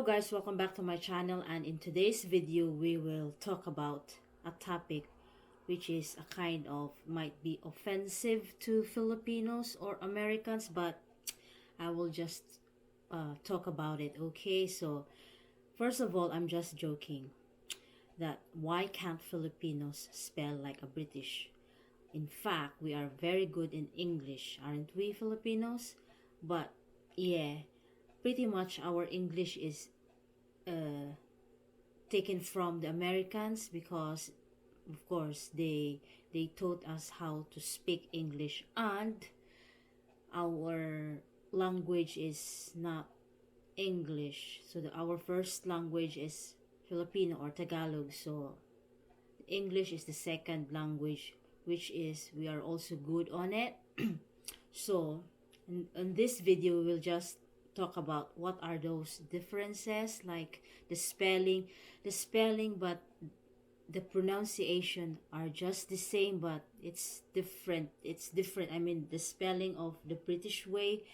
Hello guys, welcome back to my channel, and in today's video we will talk about a topic which is a kind of might be offensive to Filipinos or Americans, but I will just talk about it. Okay, so first of all, I'm just joking that why can't Filipinos spell like a British? In fact, we are very good in English, aren't we, Filipinos? But yeah, pretty much our English is taken from the Americans, because of course they taught us how to speak English, and our language is not English. So our first language is Filipino or Tagalog. So English is the second language, which is we are also good on it. So in this video we will just talk about what are those differences, like the spelling, but the pronunciation are just the same, but it's different. I mean, the spelling of the British way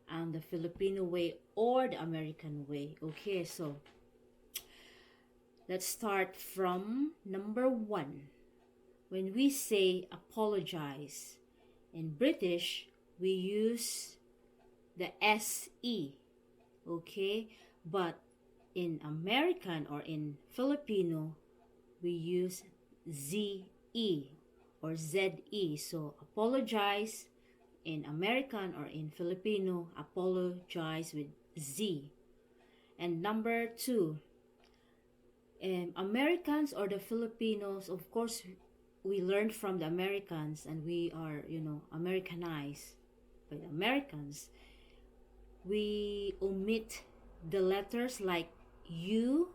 and the Filipino way or the American way. Okay, so let's start from number one. When we say apologize, in British we use the SE, okay? But in American or in Filipino, we use ZE or ZE. So apologize in American or in Filipino, apologize with Z. And number two, Americans or the Filipinos, of course, we learned from the Americans and we are, Americanized by the Americans. We omit the letters like U,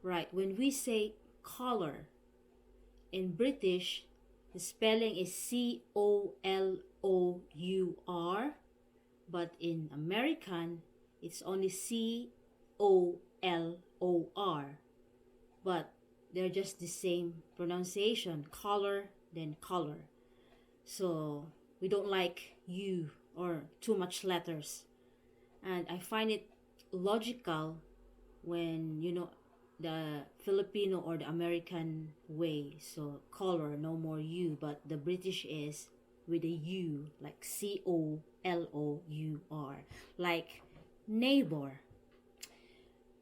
right? When we say color, in British, the spelling is COLOUR, but in American, it's only COLOR. But they're just the same pronunciation, color, then color. So we don't like U or too much letters. And I find it logical when, the Filipino or the American way. So color, no more U, but the British is with a U, like COLOUR. Like neighbor.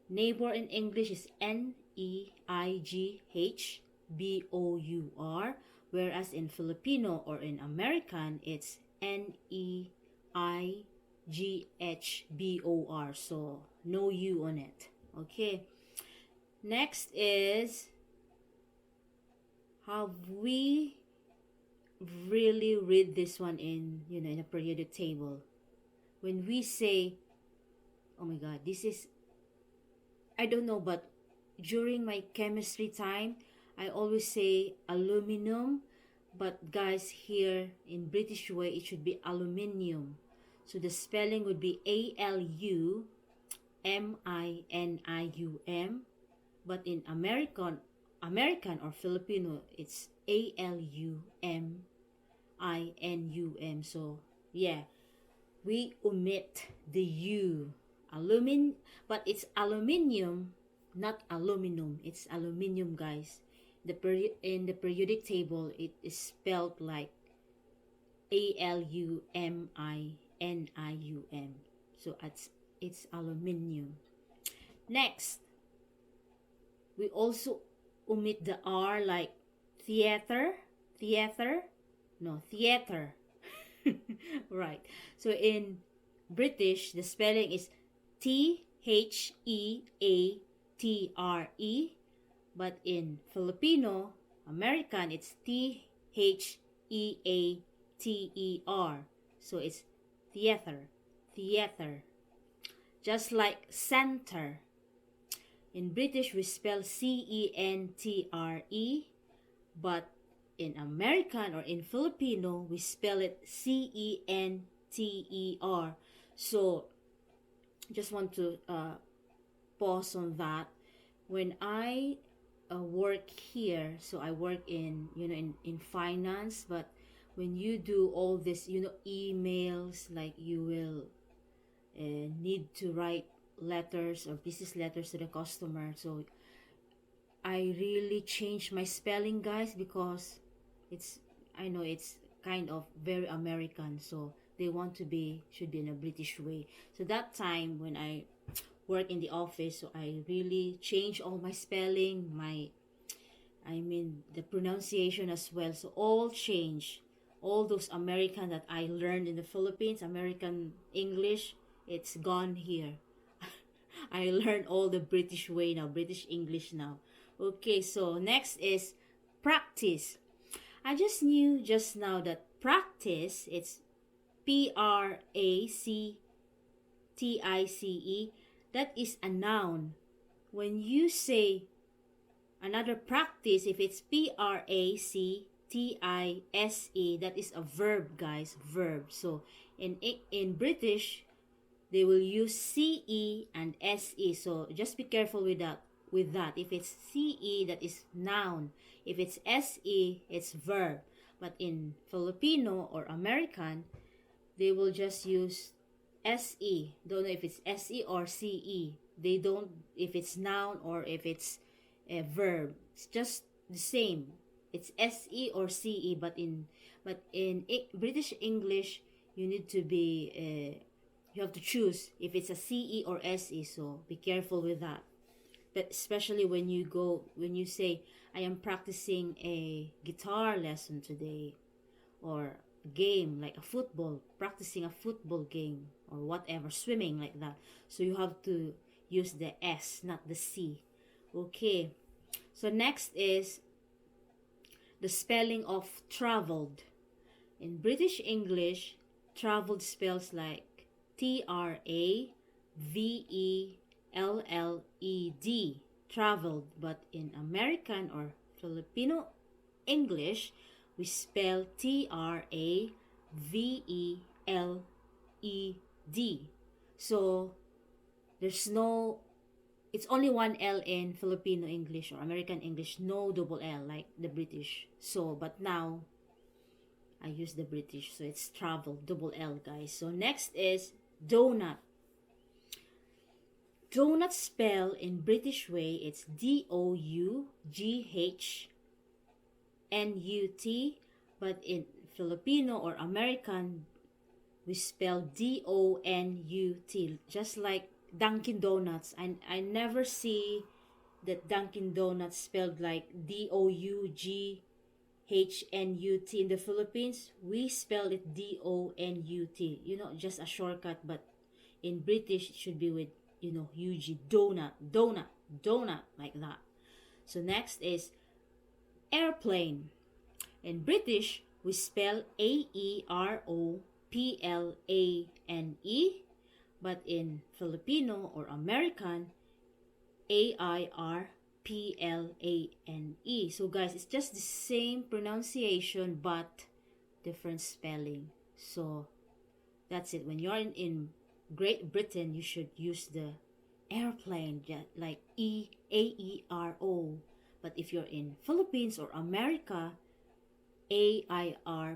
Neighbor in English is NEIGHBOUR, whereas in Filipino or in American, it's NEIGHBOR. So no U on it. Okay. Next is, have we really read this one in a periodic table? When we say, oh my god, this is, I don't know, but during my chemistry time, I always say aluminum, but guys, here in British way, it should be aluminium. So the spelling would be ALUMINIUM, but in American or Filipino, it's ALUMINUM. So yeah, we omit the U. But it's aluminium, not aluminum. It's aluminium, guys. In the periodic table, it is spelled like ALUMINIUM. So it's aluminium. Next, we also omit the R, like theater. No, theater. Right. So in British, the spelling is THEATRE, but in Filipino, American, it's THEATER. So it's theater. Just like center. In British, we spell CENTRE, but in American or in Filipino, we spell it CENTER. So just want to pause on that. When I work here, so I work in in finance, but when you do all this emails, like you will need to write letters or business letters to the customer. So I really changed my spelling, guys, because it's, I know it's kind of very American, so they want to be, should be in a British way. So that time when I work in the office, so I really changed all my spelling, I mean the pronunciation as well. So all change. All those American that I learned in the Philippines, American English, it's gone here. I learned all the British way now, British English now. Okay, so next is practice. I just knew just now that practice, it's Practice. That is a noun. When you say another practice, if it's Practise, that is a verb, guys, verb. So in British, they will use CE and SE. So just be careful with that. If it's CE, that is noun. If it's SE, it's verb. But in Filipino or American, they will just use SE. Don't know if it's SE or CE. They don't, if it's noun or if it's a verb. It's just the same. It's SE or CE. But in British English, you need to be you have to choose if it's a CE or SE. So be careful with that. But especially when you say, I am practicing a guitar lesson today, or a game like a football, practicing a football game, or whatever, swimming, like that. So you have to use the S, not the C. Okay, so next is the spelling of traveled. In British English, traveled spells like TRAVELLED, traveled. But in American or Filipino English, we spell TRAVELED. So there's no, it's only one L in Filipino English or American English, no double L like the British. So but now I use the British, so it's travel, double L, guys. So next is donut. Donut spell in British way, it's DOUGHNUT, but in Filipino or American, we spell DONUT, just like Dunkin' Donuts. I never see that Dunkin' Donuts spelled like DOUGHNUT. In the Philippines, we spell it DONUT. You know, just a shortcut, but in British, it should be with, you know, UG, donut, like that. So next is airplane. In British, we spell AEROPLANE, but in Filipino or American, AIRPLANE. So guys, it's just the same pronunciation but different spelling. So that's it. When you're in Great Britain, you should use the airplane, like AERO. But if you're in Philippines or America, AIRPLAN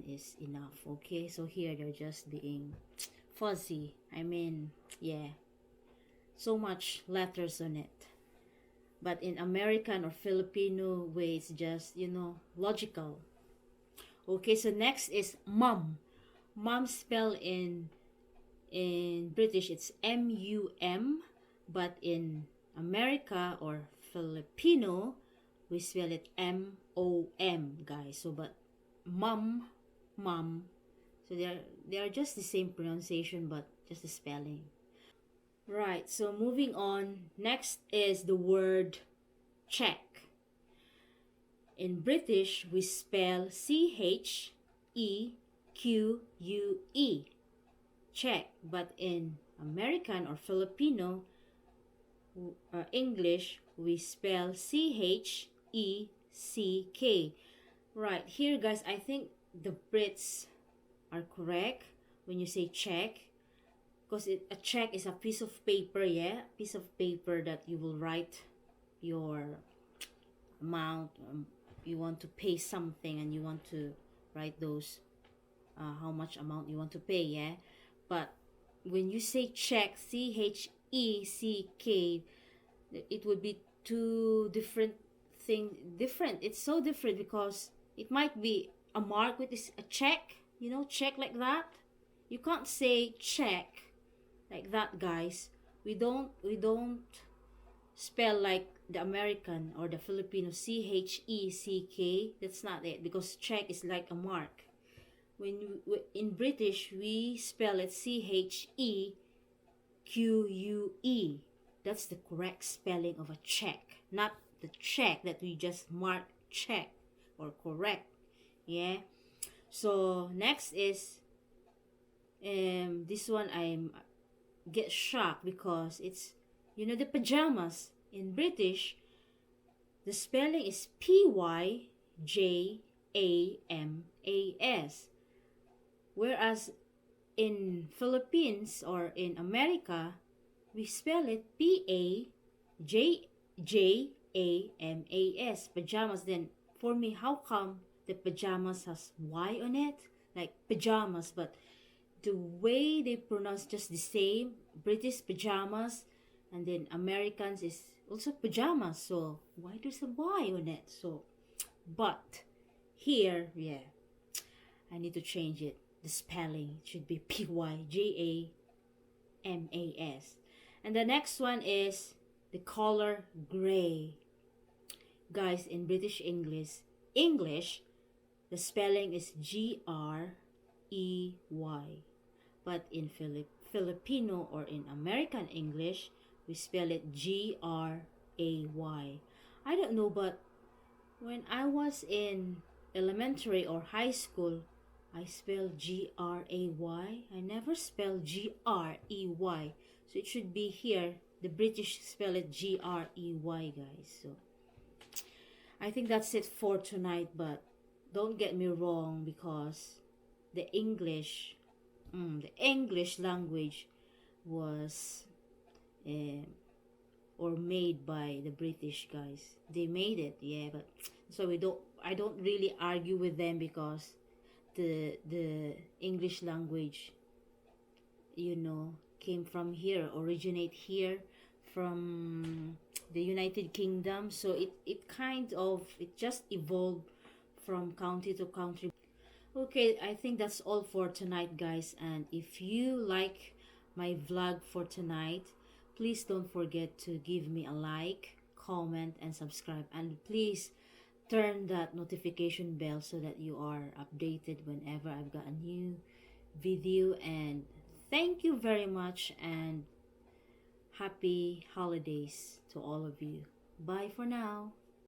is enough. Okay, so here they're just being fuzzy. I mean, yeah, so much letters on it. But in American or Filipino way, it's just, you know, logical. Okay, so next is mum. Mum spell in British, it's MUM, but in America or Filipino, we spell it MOM, guys. So but mum. So they are just the same pronunciation but just the spelling. Right, so moving on, next is the word check. In British, we spell CHEQUE, check. But in American or Filipino English, we spell CHECK. Right, here guys, I think the Brits are correct when you say check, because a check is a piece of paper, yeah, piece of paper that you will write your amount. You want to pay something and you want to write those how much amount you want to pay, yeah. But when you say check, Check, it would be two different thing. Different. It's so different because it might be a mark with this a check. You know, check like that. You can't say check like that, guys. We don't spell like the American or the Filipino Check. That's not it, because check is like a mark. In British we spell it Cheque. That's the correct spelling of a check, not the check that we just mark check or correct. Yeah. So next is this one I'm get shocked because it's, you know, the pajamas. In British, the spelling is Pyjamas, whereas in Philippines or in America, we spell it Pajamas, pajamas. Then for me, how come the pajamas has Y on it, like pajamas, but the way they pronounce just the same, British pajamas, and then Americans is also pajamas. So why there's a Y on it? So, but here, yeah, I need to change it. The spelling should be Pyjamas. And the next one is the color gray. Guys, in British English, the spelling is Grey. But in Filipino or in American English, we spell it Gray. I don't know, but when I was in elementary or high school, I spelled Gray. I never spelled Grey. So it should be here. The British spell it Grey, guys. So I think that's it for tonight, but don't get me wrong, because the English language was or made by the British guys. They made it, yeah, but so I don't really argue with them, because the English language, you know, came from here, originate here from the United Kingdom. So it just evolved from country to country. Okay, I think that's all for tonight, guys. And if you like my vlog for tonight, please don't forget to give me a like, comment, and subscribe. And please turn that notification bell so that you are updated whenever I've got a new video. And thank you very much, and happy holidays to all of you. Bye for now.